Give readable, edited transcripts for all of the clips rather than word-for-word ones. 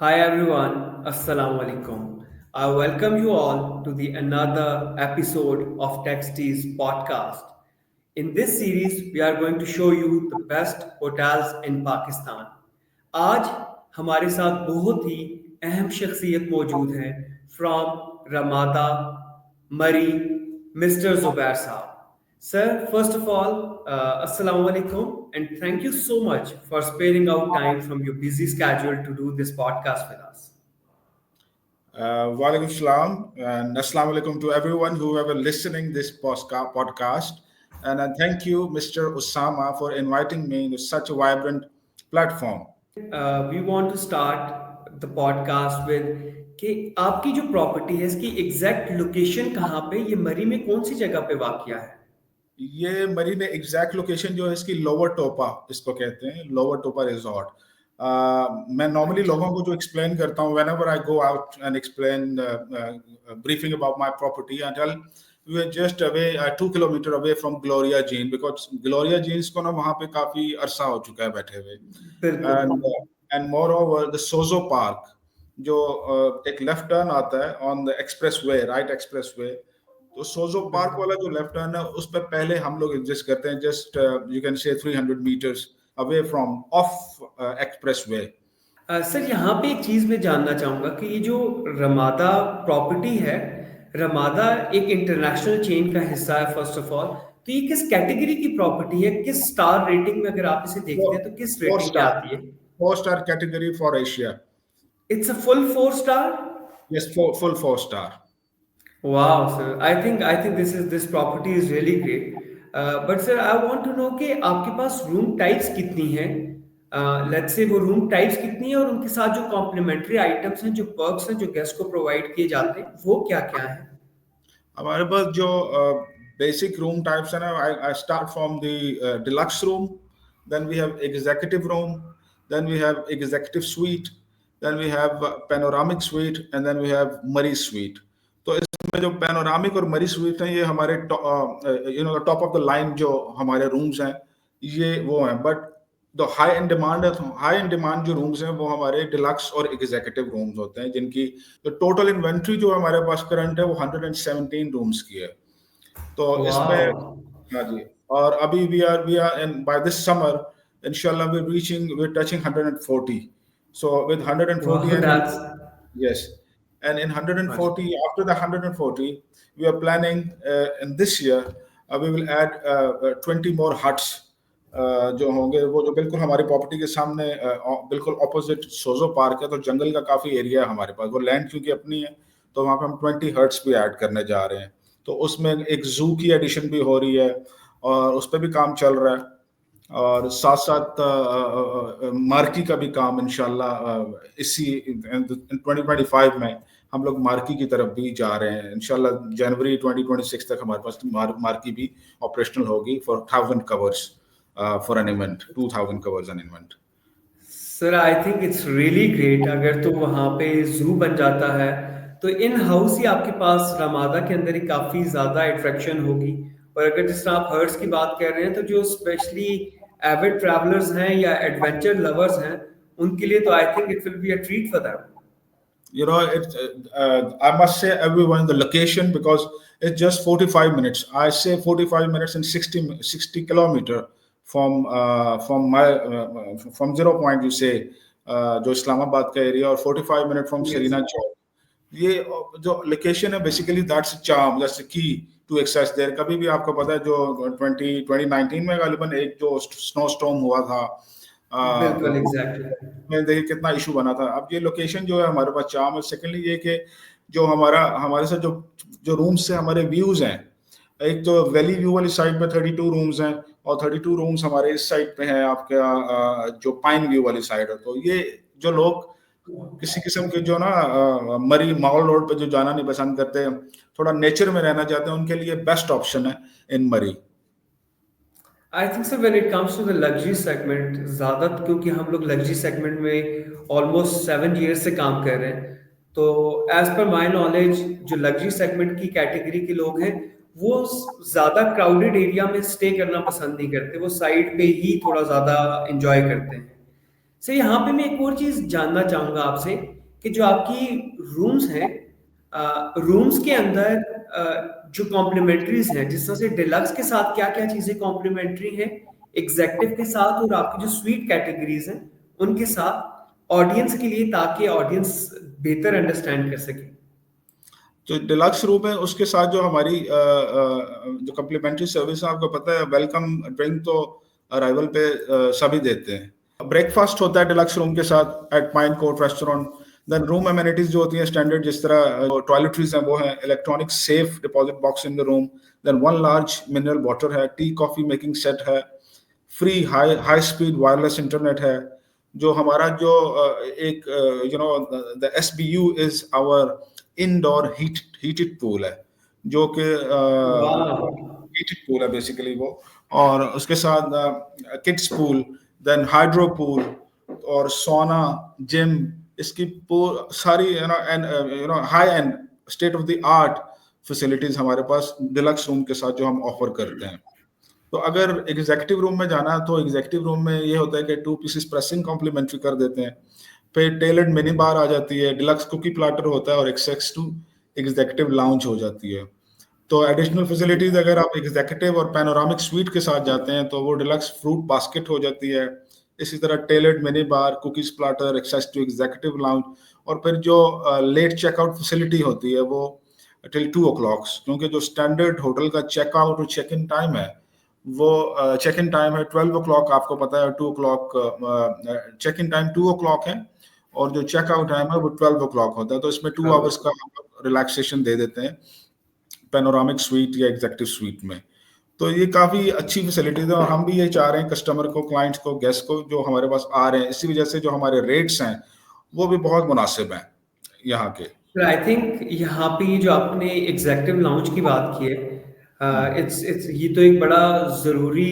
Hi everyone, Assalamu alaikum. I welcome you all to the another episode of Texties podcast. In this series, we are going to show you the best hotels in Pakistan. आज हमारे साथ बहुत ही अहम शख्सियत मौजूद हैं from Ramada मरी mister Zubair साहब. Sir, first of all, Assalamu alaikum, and thank you so much for sparing out time from your busy schedule to do this podcast with us. Walaikum salam and assalamu alaikum to everyone who ever listening this podcast. And thank you, Mr. Osama, for inviting me to such a vibrant platform. We want to start the podcast with कि आपकी जो property है इसकी exact location कहाँ पे, ये मरी में कौन सी जगह पे वाक़या है? ये मरी में एग्जैक्ट लोकेशन जो है इसकी लोअर टोपा इसको कहते हैं, लोअर टोपा रिजॉर्ट. मैं नॉर्मली लोगों को जो एक्सप्लेन करता हूँ whenever I go out and explain briefing about my property, I tell we are just away 2 kilometer away from Gloria Jean because Gloria Jeans को ना वहाँ पे काफी अरसा हो चुका है बैठे हुए. And moreover the Sozo Park जो एक लेफ्ट टर्न आता है on the expressway, right expressway. तो सोजो पार्क वाला जो लेफ्ट टर्न है उस पर पहले हम लोग एग्जिस्ट करते हैं just you can say 300 meters away from off expressway. Sir यहाँ पे एक चीज मैं जानना चाहूंगा कि ये जो रमादा प्रॉपर्टी है, रमादा एक इंटरनेशनल चेन का हिस्सा है फर्स्ट ऑफ ऑल, तो ये किस कैटेगरी की प्रॉपर्टी है, किस स्टार रेटिंग में अगर आप इसे देखते हैं तो किस रेटिंग पे आती है? 4-star category for Asia. It's a full 4-star? Yes, full 4-star. Wow, sir. I think this property is really great. But sir, I want to know कि आपके पास रूम टाइप्स कितनी हैं? Let's say वो room types कितनी है और उनके साथ जो कॉम्प्लीमेंट्री आइटम्स हैं, जो पर्क्स हैं, जो गेस्ट को प्रोवाइड किए जाते हैं, वो क्या क्या है? हमारे पास जो बेसिक रूम टाइप्स है ना, I start from the deluxe room, then we have executive room, then we have executive suite, then we have panoramic suite, and then we have Murray suite. तो इसमें जो पैनोरामिक और मरी sweet हैं ये हमारे टॉप ऑफ द लाइन जो हमारे रूम्स हैं ये वो हैं. But the high and demand है, हाई एंड डिमांड जो रूम्स हैं वो हमारे डिलक्स और एग्जीक्यूटिव रूम्स होते हैं जिनकी जो टोटल इन्वेंट्री जो हमारे पास करंट है वो 117 रूम्स की है. तो इसमें हाँ जी, और अभी we are in by this summer इंशाल्लाह we are touching 140. So with 140 yes. And in 140, after the 140, we are planning in this year, we will add 20 more huts जो होंगे वो जो बिल्कुल हमारी प्रॉपर्टी के सामने बिल्कुल ऑपोजिट सोजो पार्क है. तो जंगल का काफ़ी एरिया है हमारे पास, वो लैंड क्योंकि अपनी है तो वहाँ पे हम 20 हट्स भी ऐड करने जा रहे हैं. तो उसमें एक जू की एडिशन भी हो रही है और उस पर भी काम चल रहा है और साथ साथ मार्की का भी काम इंशाल्लाह इसी 2025 में हम लोग मार्की की तरफ भी जा रहे हैं. इंशाल्लाह जनवरी 2026 तक हमारे पास मार्की भी ऑपरेशनल होगी for 1000 covers for an event, 2000 covers an event. Sir I think it's really great. अगर तो वहाँ पे जू बन जाता है तो इन हाउस ही आपके पास रमादा के अंदर ही काफ़ी ज़्यादा अट्रैक्शन होगी. और अगर जिस तरह आप हर्ट्स की बात कर रहे हैं तो जो स्पेशली एविड ट्रैवलर्स हैं या एडवेंचर लवर्स हैं उनके लिए तो I think it will be a treat for them. You know, I must say everyone the location because it's just 45 minutes. I say 45 minutes and 60 kilometer from my from 0 point you say जो इस्लामाबाद का area और 45 minute from Serena चौक. ये जो location है basically that's charm, that's the key to access there. कभी भी आपको पता है जो 2019 में गालिबन एक जो स्नो स्टॉर्म हुआ था बिल्कुल एग्जैक्टली में देखिए कितना इशू बना था. अब ये लोकेशन जो है हमारे पास चार्म है. सेकेंडली ये कि जो हमारे साथ जो रूम्स से हमारे व्यूज हैं, एक तो वैली व्यू वाली साइड पे 32 रूम्स हैं और 32 रूम्स हमारे इस साइड पे हैं आपका जो पाइन व्यू वाली साइड है. तो ये जो लोग किसी किस्म के जो ना मरी माहौल रोड पे जो जाना नहीं पसंद करते, थोड़ा नेचर में रहना चाहते हैं, उनके लिए बेस्ट ऑप्शन है in Murree. I think sir when it comes to the luxury segment, ज़्यादा क्योंकि हम लोग लग्जरी सेगमेंट में ऑलमोस्ट 7 ईयर्स से काम कर रहे हैं, तो एज पर माई नॉलेज जो लग्जरी सेगमेंट की कैटेगरी के लोग हैं वो ज़्यादा क्राउडेड एरिया में स्टे करना पसंद नहीं करते, वो साइड पे ही थोड़ा ज़्यादा इंजॉय करते हैं. सर यहाँ पे मैं एक और चीज जानना चाहूंगा आपसे कि जो आपकी रूम्स हैं, रूम्स के अंदर जो कॉम्प्लीमेंट्रीज हैं, जिस तरह से डिलक्स के साथ क्या क्या चीजें कॉम्प्लीमेंट्री हैं, एग्जेक्टिव के साथ और आपकी जो स्वीट कैटेगरीज हैं उनके साथ, ऑडियंस के लिए, ताकि ऑडियंस बेहतर अंडरस्टैंड कर सके। जो डिलक्स रूम है उसके साथ जो हमारी जो कम्प्लीमेंट्री सर्विस है, आपको पता है वेलकम ड्रिंक तो अराइवल पे सभी देते हैं। ब्रेकफास्ट होता है डिलक्स रूम के साथ at Pine Court restaurant. Then room amenities जो होती हैं स्टैंडर्ड, जिस तरह टॉयलेटरीज हैं वो है, electronic safe deposit box in the room, then one large mineral water है, टी कॉफी मेकिंग सेट है, free high high speed wireless internet है। जो हमारा जो एक the SBU is our indoor heated pool है, जो कि वाह। हीटेड पूल है बेसिकली वो। और उसके साथ kids pool, then hydro pool और सोना, जिम, इसकी सारी and high end state of the art facilities हमारे पास डिलक्स रूम के साथ जो हम ऑफर करते हैं। तो अगर एग्जीक्यूटिव रूम में जाना है तो एग्जीक्यूटिव रूम में ये होता है कि 2 पीसेस प्रेसिंग कॉम्प्लीमेंट्री कर देते हैं, फिर टेलर्ड मिनी बार आ जाती है, डिलक्स कुकी प्लाटर होता है और एक्सेस टू एग्जीक्यूटिव लाउंज हो जाती है। तो एडिशनल फैसिलिटीज अगर आप एग्जीक्यूटिव और पैनोरामिक स्वीट के साथ जाते हैं तो वो डिलक्स फ्रूट बास्केट हो जाती है। इसी तरह tailored mini bar, cookies platter, access to executive lounge, और फिर जो लेट चेकआउट फैसिलिटी होती है वो टिल 2 o'clock, क्योंकि जो स्टैंडर्ड होटल का चेकआउट और चेक इन टाइम है वो चेक इन टाइम है 12 o'clock, आपको पता है 2 o'clock check in time 2 o'clock है, और जो चेकआउट टाइम है वो 12 o'clock होता है। तो इसमें 2 hours का रिलैक्सेशन दे देते हैं पैनोरामिक स्वीट या एग्जेक्टिव स्वीट में। तो ये काफ़ी अच्छी फैसिलिटीज है, और हम भी ये चाह रहे हैं कस्टमर को, क्लाइंट्स को, गेस्ट को जो हमारे पास आ रहे हैं, इसी वजह से जो हमारे रेट्स हैं वो भी बहुत मुनासिब हैं यहाँ के। आई थिंक यहाँ पे ये जो आपने एग्जेक्टिव लाउंज की बात की है, इट्स ये तो एक बड़ा ज़रूरी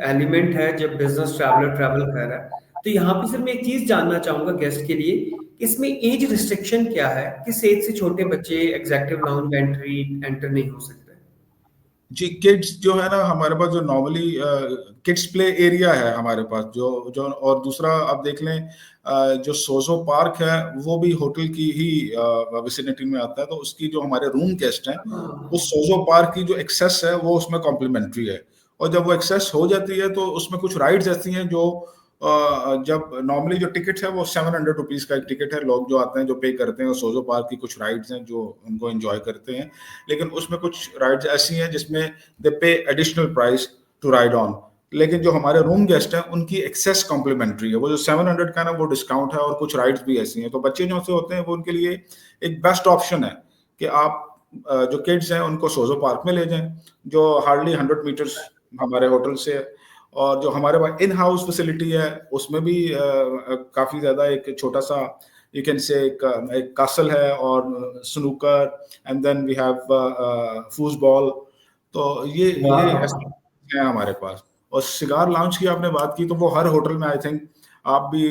एलिमेंट है जब बिजनेस ट्रैवलर ट्रैवल कर रहा है। तो यहाँ पे सिर्फ मैं एक चीज़ जानना चाहूँगा गेस्ट के लिए कि इसमें एज रिस्ट्रिक्शन क्या है, किस एज से छोटे बच्चे एग्जेक्टिव लाउंज एंटर नहीं हो सकते? जी, किड्स जो है ना हमारे पास, जो नॉर्मली किड्स प्ले एरिया है हमारे पास, जो जो और दूसरा आप देख लें जो सोजो पार्क है वो भी होटल की ही विसिनिटी में आता है। तो उसकी जो हमारे रूम गेस्ट हैं, उस सोजो पार्क की जो एक्सेस है वो उसमें कॉम्प्लीमेंट्री है। और जब वो एक्सेस हो जाती है तो उसमें कुछ राइड्स ऐसी हैं जो जब नॉर्मली जो टिकट है वो 700 रुपीज का एक टिकट है, लोग जो आते हैं जो पे करते हैं, और सोजो पार्क की कुछ राइड्स हैं जो उनको एंजॉय करते हैं। लेकिन उसमें कुछ राइड्स ऐसी हैं जिसमें they pay additional price to ride on. लेकिन जो हमारे रूम गेस्ट हैं उनकी एक्सेस कॉम्प्लीमेंट्री है, वो जो 700 का ना वो डिस्काउंट है, और कुछ राइड्स भी ऐसी हैं। तो बच्चे जो से होते हैं वो उनके लिए एक बेस्ट ऑप्शन है कि आप जो किड्स हैं उनको सोजो पार्क में ले जाएं, जो हार्डली 100 मीटर्स हमारे होटल से है। और जो हमारे पास इन हाउस फैसिलिटी है उसमें भी काफ़ी ज़्यादा एक छोटा सा यू कैन से एक कासल है, और snooker, and then we have foosball. तो ये ऐसे है हमारे पास। और सिगार लाउंज की आपने बात की, तो वो हर होटल में आई थिंक आप भी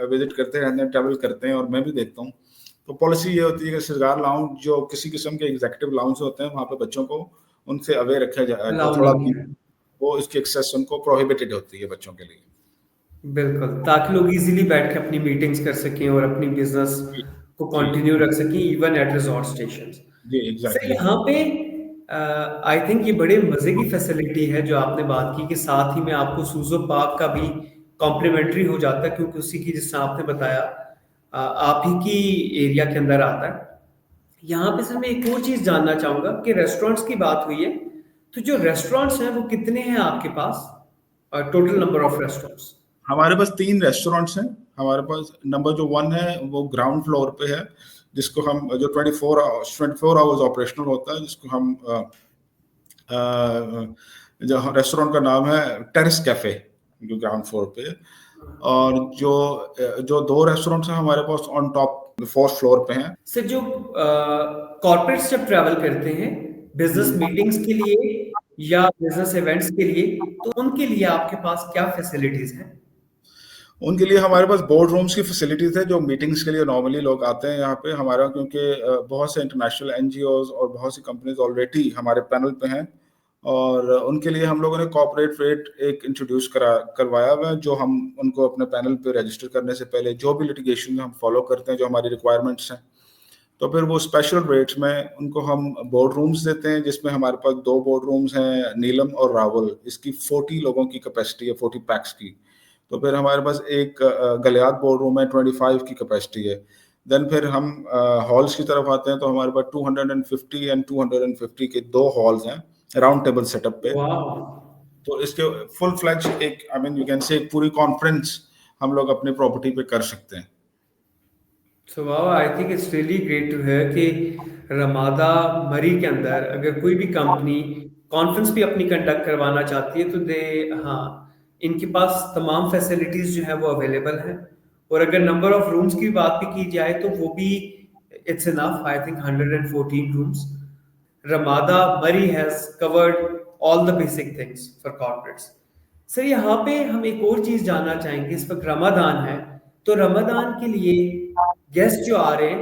विजिट करते रहते हैं, ट्रैवल करते हैं, और मैं भी देखता हूँ। तो पॉलिसी ये होती है कि सिगार लाउंज जो किसी किस्म के एग्जीक्यूटिव लाउंज होते हैं वहाँ पे बच्चों को उनसे अवे रखा जाए, अलाउ थोड़ा नहीं है। वो इसकी एक्सेस उनको प्रोहिबिटेड होती है बच्चों के लिए। बिल्कुल, ताकि लोग इजीली बैठ के अपनी मीटिंग्स कर सकें और अपनी बिजनेस जी को जी कंटिन्यू रख सकें इवन एट रिजॉर्ट स्टेशंस। जी सर एग्जैक्टली। यहाँ पे आई थिंक ये बड़े मजे की फैसिलिटी है जो आपने बात की कि साथ ही में आपको सूजो पार्क का भी कॉम्प्लीमेंट्री हो जाता है, क्योंकि उसी की, जिस तरह आपने बताया, आप ही की एरिया के अंदर आता है। यहाँ पे सर मैं एक और चीज जानना चाहूंगा कि रेस्टोरेंट्स की बात हुई है, तो जो रेस्टोरेंट्स हैं वो कितने हैं आपके पास, टोटल नंबर ऑफ रेस्टोरेंट्स? हमारे पास 3 रेस्टोरेंट्स हैं। हमारे पास नंबर जो 1 है वो ग्राउंड फ्लोर पे है, जिसको हम जो 24 आवर्स ऑपरेशनल होता है, जिसको हम जो रेस्टोरेंट का नाम है टेरेस कैफे, जो ग्राउंड फ्लोर पे है। और जो जो 2 रेस्टोरेंट्स हैं हमारे pass on top 4th floor पे हैं। सर जो कॉर्पोरेट्स जब ट्रैवल करते हैं बिजनेस मीटिंग्स के लिए या बिजनेस इवेंट्स के लिए, तो उनके लिए आपके पास क्या फैसिलिटीज हैं? उनके लिए हमारे पास बोर्ड रूम्स की फैसिलिटीज है, जो मीटिंग्स के लिए नॉर्मली लोग आते हैं यहाँ पे हमारा, क्योंकि बहुत से इंटरनेशनल NGOs और बहुत सी कंपनीज ऑलरेडी हमारे पैनल पे हैं, और उनके लिए हम लोगों ने कॉर्पोरेट रेट एक इंट्रोड्यूस करवाया हुआ है, जो हम उनको अपने पैनल पे रजिस्टर करने से पहले जो भी लिटिगेशन हम फॉलो करते हैं, जो हमारी रिक्वायरमेंट्स हैं, तो फिर वो स्पेशल रेट्स में उनको हम बोर्ड रूम्स देते हैं, जिसमें हमारे पास 2 बोर्ड रूम्स हैं, नीलम और रावल। इसकी 40 लोगों की कैपेसिटी है, 40 पैक्स की। तो फिर हमारे पास एक गलियात बोर्ड रूम है, 25 की कैपेसिटी है। देन फिर हम हॉल्स की तरफ आते हैं, तो हमारे पास 250 एंड 250 के 2 हॉल्स हैं राउंड टेबल सेटअप पे। Wow. तो इसके फुल फ्लैज एक, I mean you can say, एक पूरी कॉन्फ्रेंस हम लोग अपनी प्रॉपर्टी पे कर सकते हैं। सो वाह, I think it's really great to hear कि रमादा मरी के अंदर अगर कोई भी कंपनी कॉन्फ्रेंस भी अपनी कंडक्ट करवाना चाहती है तो दे, हाँ, इनके पास तमाम फैसिलिटीज जो है वो अवेलेबल हैं। और अगर नंबर ऑफ रूम्स की बात भी की जाए तो वो भी it's enough, I think 114 rooms. Ramada Murray has covered all the basic things for corporates. Sir यहाँ पे हम एक और चीज जानना चाहेंगे, इस वक्त रमादान है, तो रमादान के लिए गेस्ट जो आ रहे हैं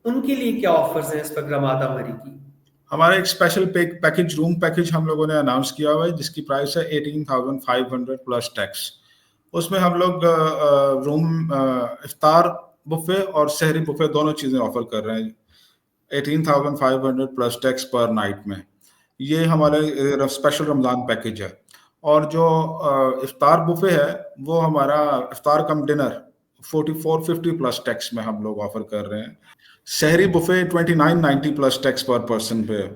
उनके लिए क्या ऑफर्स हैं इस वक्त रमादा मरी की? हमारा एक स्पेशल पैकेज, रूम पैकेज हम लोगों ने अनाउंस किया हुआ है, जिसकी प्राइस है 18,500 प्लस टैक्स। उसमें हम लोग रूम, इफ्तार बुफे और सहरी बुफे दोनों चीज़ें ऑफर कर रहे हैं 18,500 प्लस टैक्स पर नाइट में। ये हमारे स्पेशल रमज़ान पैकेज है। और जो इफ्तार बुफे है, वो हमारा इफ्तार कम डिनर 4450 प्लस टैक्स में हम लोग ऑफर कर रहे हैं। शहरी बुफे 2990 प्लस टैक्स पर पर्सन पे है।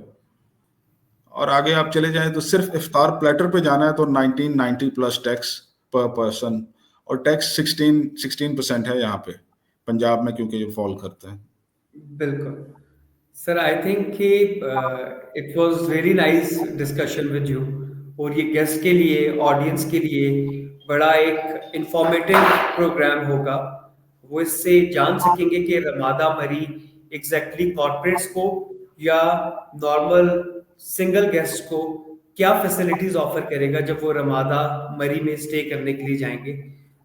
और आगे आप चले जाएं तो सिर्फ इफ्तार प्लेटर पे जाना है तो 1990 प्लस टैक्स पर पर्सन। और टैक्स 16% है यहाँ पे पंजाब में, क्योंकि ये फॉल करता है। बिल्कुल सर, आई थिंक कि it was very nice discussion with you. और ये गेस्ट के लिए, ऑडियंस के लिए बड़ा एक इंफॉर्मेटिव प्रोग्राम होगा। वो इससे जान सकेंगे कि रमादा मरी एग्जैक्टली कॉर्पोरेट्स को या नॉर्मल सिंगल गेस्ट को क्या फैसिलिटीज ऑफर करेगा जब वो रमादा मरी में स्टे करने के लिए जाएंगे।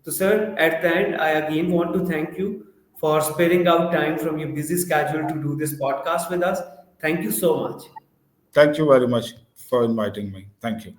तो sir, at the end I again want to thank you for sparing out time from your busy schedule to do this podcast with us. Thank you so much. Thank you very much for inviting me. Thank you.